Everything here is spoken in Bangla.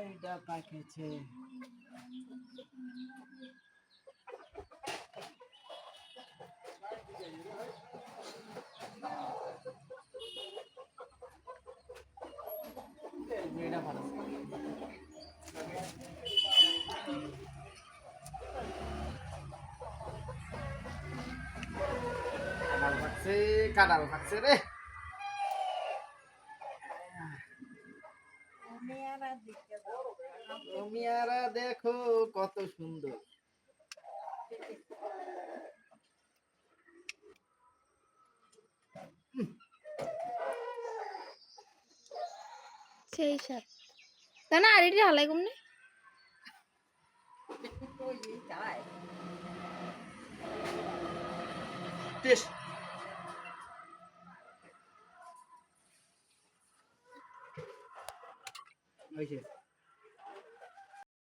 কয়টা পাকেছে মেয়েটা ভালো কাঁঠাল পাকছে রে মিয়ারা দেখো কত সুন্দর সেই সাত তা না আর এটা হালাই কমনে টেস্ট ওই যে